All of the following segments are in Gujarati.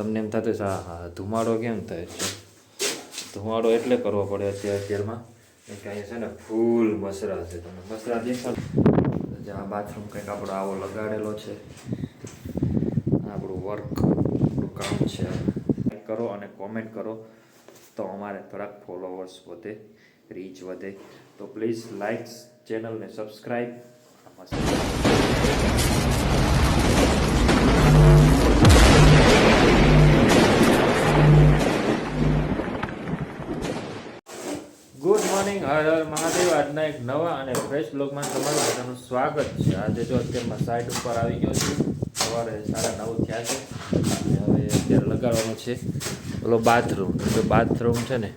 તમને એમ થતું છે હા ધુમાડો કેમ થાય છે? ધુમાડો એટલે કરવો પડે અત્યારમાં કે અહીંયા છે ને ફૂલ મસરા છે. તમને મસરા દેખાડો. આ બાથરૂમ કંઈક આપણો આવો લગાડેલો છે. આપણું વર્ક આપણું કામ છે. લાઈક કરો અને કોમેન્ટ કરો તો અમારે થોડાક ફોલોવર્સ વધે, રીચ વધે. તો પ્લીઝ લાઈક ચેનલને subscribe. Good morning, Har Har Mahadev. આજના એક નવા અને ફ્રેશ બ્લોગમાં તમારું બધાનું સ્વાગત છે. આજે જો અત્યારમાં સાઈડ ઉપર આવી ગયો છું. સવારે 9:30 થયા છે અને હવે અત્યારે લગાડવાનો છે ઓલો બાથરૂમ. જો બાથરૂમ છે ને,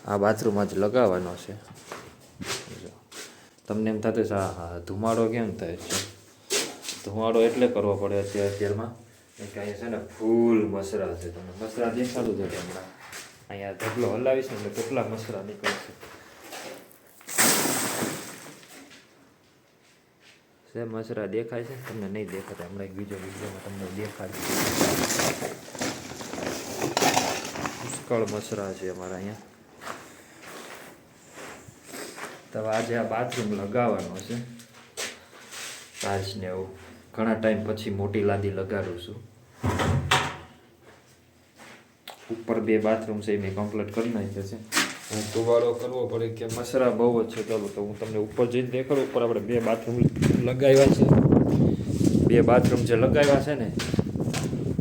આ બાથરૂમ જ લગાવવાનો છે. તમને એમ થતું છે હા ધુમાડો કેમ થાય છે? ધુમાડો એટલે કરવો પડે અત્યારમાં કે અહીંયા છે ને ફૂલ મસરા છે. તમને મસરા દેખાડું છે હમણાં. અહીંયા ઢગલો હલાવીશ ને એટલે કેટલા મસરા નીકળશે. મસરા દેખાય છે? તમને નહીં દેખાતા. હમણાં એક બીજો વિડીયોમાં તમને દેખાડીશ. પુષ્કળ મસરા છે અમારા અહીંયા. તો આજે આ બાથરૂમ લગાવવાનો છે. ટાઇલ્સને એવું ઘણા ટાઈમ પછી મોટી લાદી લગાડું છું. ઉપર 2 બાથરૂમ છે એ મેં કમ્પ્લીટ કરી નાખ્યા છે. હું ધુવાડો કરવો પડે કે મસરા બહુ જ છે. ચાલો તો હું તમને ઉપર જઈને દેખાડું. ઉપર આપણે 2 બાથરૂમ લગાવ્યા છે. 2 બાથરૂમ જે લગાવ્યા છે ને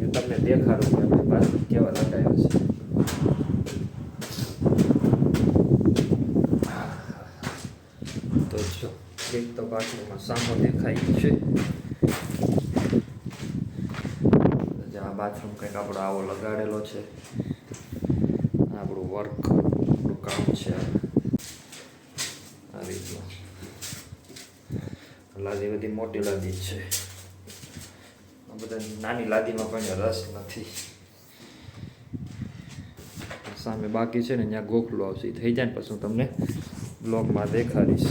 એ તમને દેખાડું કે આપણે બાથરૂમ કેવા લગાવ્યા છે. તો જો એક તો બાથરૂમમાં સામો દેખાય છે. આ બાથરૂમ કંઈક આપણો આવો લગાડેલો છે. આપણું વર્ક આપણું કામ છે. આ રીતનું લાદી બધી મોટી લાદી છે. આ બધા નાની લાદીમાં પણ રસ નથી. સામે બાકી છે ને ત્યાં ગોખલું આવશે. થઈ જાય ને પછી હું તમને બ્લોગમાં દેખાડીશ.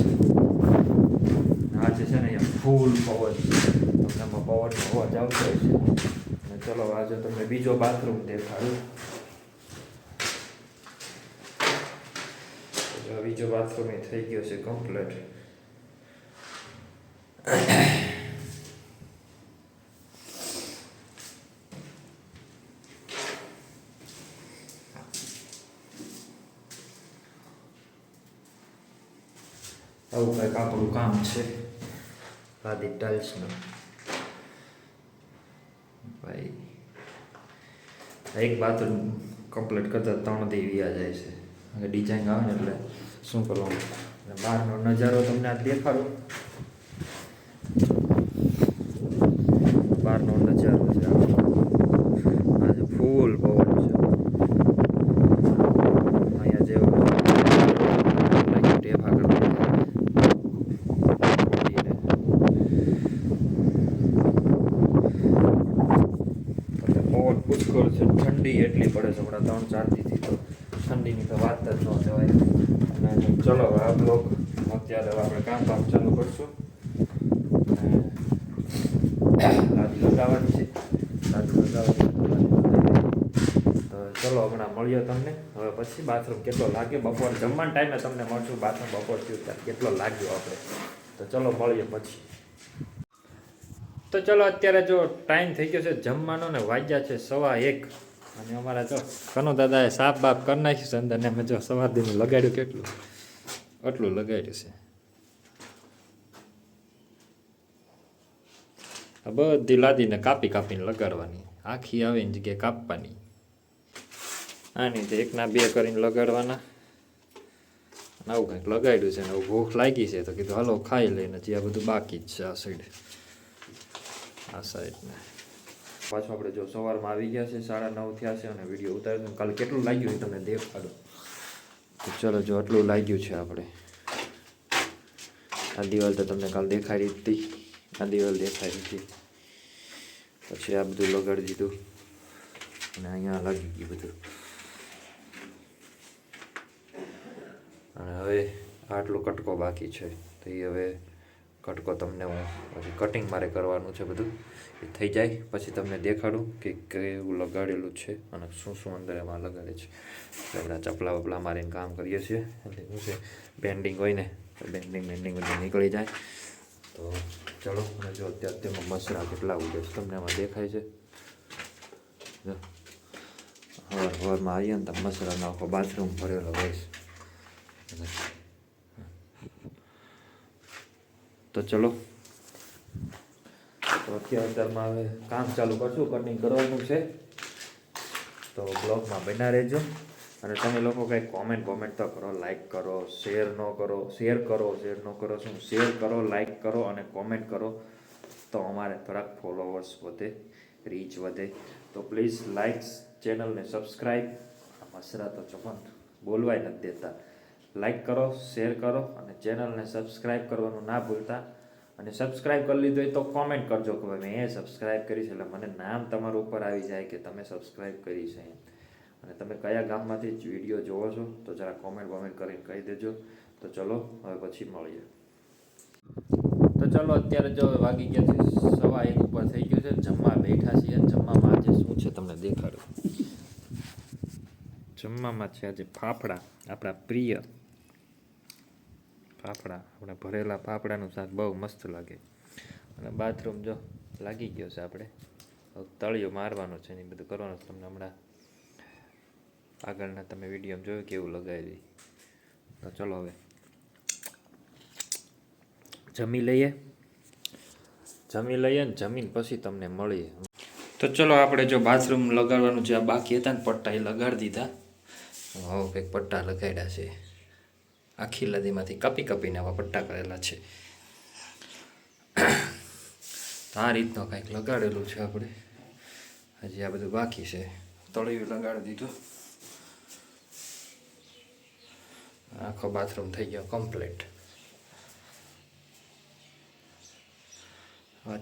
આજે છે ને અહીંયા ફૂલ પવન છે. તમને આમાં પવનનો અવાજ આવતો હોય છે. ચલો આજે તમને બીજો બાથરૂમ દેખાડું. બીજો બાથરૂમ એ થઈ ગયો છે કમ્પ્લીટ. આવું કંઈક આપણું કામ છે લાદી ટાઇલ્સનું. ભાઈ એક બાથરૂમ કમ્પ્લીટ કરતા 3 દી વ્યા જાય છે. ડિઝાઇન આવે ને એટલે શું કરવાનું. બહારનો નજારો તમને આ દેખાડો. બહારનો નજારો છે આજે ફૂલ પવન છે. અહીંયા જેવો ટેપ આગળ પવન પુષ્કળ છે. ઠંડી એટલી પડે છે હમણાં 3-4 દીથી. તો ઠંડીની તો વાત જ ન જવાય. અને ચલો આ બ્લોગ અત્યારે આપણે કામ ચાલુ કરશું. લાદી લગાવવાની છે. લાદી લગાવવાની તો ચલો હમણાં મળીએ તમને. હવે પછી બાથરૂમ કેટલો લાગે બપોર જમવાના ટાઈમે તમને મળશું. બાથરૂમ બપોર થયું ત્યારે કેટલો લાગ્યો આપણે. તો ચલો મળીએ પછી. તો ચલો અત્યારે જો ટાઈમ થઈ ગયો છે જમવાનો ને વાગ્યા છે 1:15. અને અમારા જો કનુ દાદાએ સાફ બાફ કરી નાખ્યું છે અંદર ને અમે જો સવારદીનું લગાડ્યું કેટલું આટલું લગાડ્યું છે. આ બધી લાદીને કાપીને લગાડવાની. આખી આવે એની જગ્યાએ કાપવાની. આની તો 1ના 2 કરીને લગાડવાના. આવું કંઈક લગાડ્યું છે ને ભૂખ લાગી છે તો કીધું હાલો ખાઈ લઈને. જે આ બધું બાકી જ છે આ સાઈડને. પાછું આપણે જો સવારમાં આવી ગયા છે 9:30 થયા છે અને વિડીયો ઉતાર્યો. કાલે કેટલું લાગ્યું એ તમને દેખાડો. તો ચલો જો આટલું લાગ્યું છે આપણે. આ દિવાલ તો તમને કાલે દેખાડી હતી. આ દિવાલ દેખાડી હતી. પછી આ બધું લગાડી દીધું અને અહીંયા લાગી ગયું બધું. અને હવે આટલો કટકો બાકી છે તો એ હવે કટકો તમને હું પછી કટિંગ મારે કરવાનું છે બધું એ થઈ જાય પછી તમને દેખાડું કે કેવું લગાડેલું છે અને શું શું અંદર એમાં લગાડે છે. આપણે ચપલા વપલા મારીને કામ કરીએ છીએ એટલે શું છે બેન્ડિંગ હોય ને તો બેન્ડિંગ બધું નીકળી જાય. તો ચલો અને જો અત્યારે તેમાં મસરા કેટલા ઉડે છે તમને એમાં દેખાય છે. જો હવારમાં આવીએ ને તો મસરાનો આખો બાથરૂમ ભરેલો હોય છે. તો ચલો તો અત્યારમાં હવે કામ ચાલુ કરશું, કટિંગ કરવાનું છે. તો બ્લોગમાં બના રહેજો અને તમે લોકો કંઈક કોમેન્ટ તો કરો, લાઈક કરો, શેર ન કરો શેર કરો, લાઈક કરો અને કોમેન્ટ કરો તો અમારે થોડાક ફોલોવર્સ વધે, રીચ વધે. તો પ્લીઝ લાઈક, ચેનલને સબસ્ક્રાઈબ. મસરા તો ચપન બોલવાય નથી દેતા. લાઈક કરો, શેર કરો અને ચેનલને સબસ્ક્રાઈબ કરવાનું ના ભૂલતા. અને સબસ્ક્રાઈબ કરી લીધું હોય તો કોમેન્ટ કરજો કે ભાઈ મેં સબસ્ક્રાઈબ કરી છે, એટલે મને નામ તમારું ઉપર આવી જાય કે તમે સબસ્ક્રાઈબ કરી છે. અને તમે કયા ગામમાંથી જ વિડીયો જોવો છો તો જરા કોમેન્ટ કરીને કહી દેજો. તો ચલો હવે પછી મળીએ. તો ચલો અત્યારે જો વાગી ગયા છે 1:15 ઉપર થઈ ગયું છે. જમવા બેઠા છીએ. જમવામાં આજે શું છે તમને દેખાડું. જમવામાં છે આજે ફાફડા, આપણા પ્રિય ફાફડા. આપણે ભરેલા ફાફડાનું શાક બહુ મસ્ત લાગે. અને બાથરૂમ જો લાગી ગયો છે. આપણે તળિયો મારવાનો છે ને બધું કરવાનું છે. તમને હમણાં આગળના તમે વિડીયો જોયું કેવું લગાવી. તો ચલો હવે જમી લઈએ ને જમીન પછી તમને મળીએ. તો ચલો આપણે જો બાથરૂમ લગાડવાનું છે આ બાકી હતા ને પટ્ટા એ લગાડી દીધા. હવે કંઈક પટ્ટા લગાડ્યા છે. આખી લદીમાંથી કાપીને આવા પટ્ટા કરેલા છે. આ રીતનો કંઈક લગાડેલું છે આપણે. હજી આ બધું બાકી છે. તળિયું લગાડી દીધું. આખો બાથરૂમ થઈ ગયો કમ્પ્લીટ.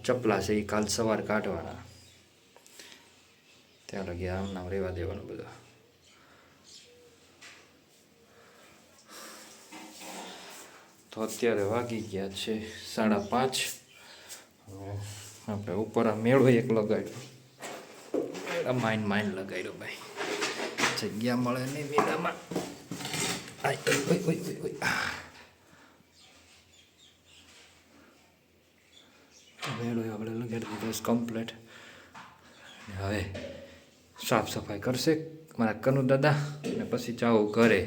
ચપલા છે એ કાલ સવાર કાઢવાના. ત્યાં લગી આમ નામ રહેવા દેવાનું બધું. તો અત્યારે વાગી ગયા છે 5:30. આપણે ઉપર આ મેળો એક લગાડ્યો. માઇન લગાડ્યો ભાઈ. જગ્યા મળે નહીં મેળામાં. મેળો આપણે લગાડી દીધો કમ્પ્લીટ. હવે સાફ સફાઈ કરશે મારા કનુ દાદા અને પછી જાઓ ઘરે.